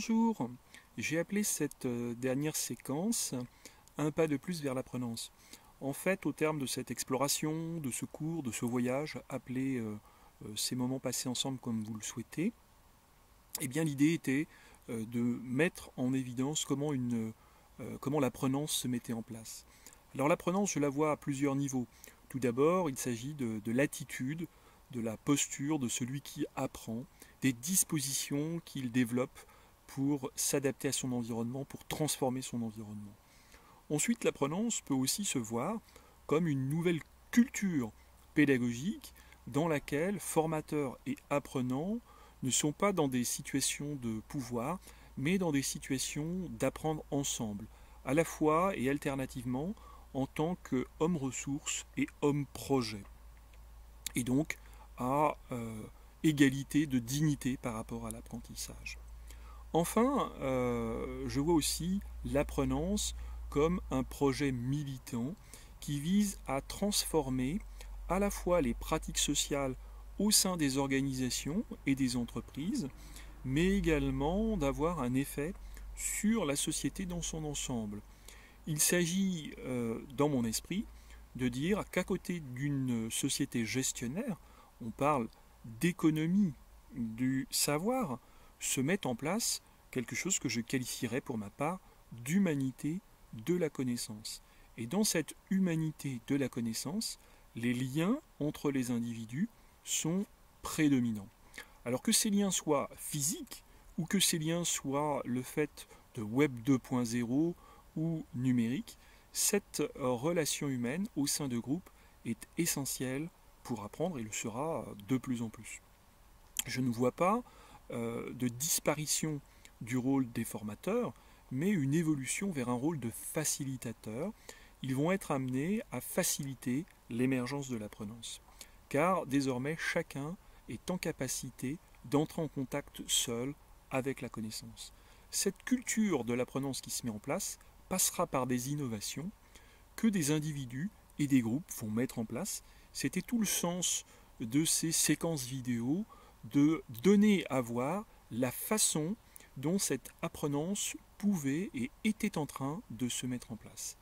Bonjour, j'ai appelé cette dernière séquence un pas de plus vers l'apprenance. En fait, au terme de cette exploration, de ce cours, de ce voyage, appelez ces moments passés ensemble comme vous le souhaitez, eh bien l'idée était de mettre en évidence comment l'apprenance se mettait en place. Alors l'apprenance, je la vois à plusieurs niveaux. Tout d'abord, il s'agit de l'attitude, de la posture de celui qui apprend, des dispositions qu'il développe pour s'adapter à son environnement, pour transformer son environnement. Ensuite, l'apprenance peut aussi se voir comme une nouvelle culture pédagogique dans laquelle formateurs et apprenants ne sont pas dans des situations de pouvoir, mais dans des situations d'apprendre ensemble, à la fois et alternativement en tant qu'homme ressource et homme projet. Et donc à égalité de dignité par rapport à l'apprentissage. Enfin, je vois aussi l'apprenance comme un projet militant qui vise à transformer à la fois les pratiques sociales au sein des organisations et des entreprises, mais également d'avoir un effet sur la société dans son ensemble. Il s'agit, dans mon esprit, de dire qu'à côté d'une société gestionnaire, on parle d'économie du savoir, se met en place quelque chose que je qualifierais pour ma part d'humanité de la connaissance. Et dans cette humanité de la connaissance, les liens entre les individus sont prédominants. Alors que ces liens soient physiques ou que ces liens soient le fait de Web 2.0 ou numérique, cette relation humaine au sein de groupes est essentielle pour apprendre et le sera de plus en plus. Je ne vois pas de disparition du rôle des formateurs, mais une évolution vers un rôle de facilitateur. Ils vont être amenés à faciliter l'émergence de l'apprenance. Car désormais, chacun est en capacité d'entrer en contact seul avec la connaissance. Cette culture de l'apprenance qui se met en place passera par des innovations que des individus et des groupes vont mettre en place. C'était tout le sens de ces séquences vidéo, de donner à voir la façon dont cette apprenance pouvait et était en train de se mettre en place.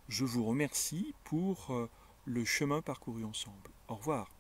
Je vous remercie pour le chemin parcouru ensemble. Au revoir.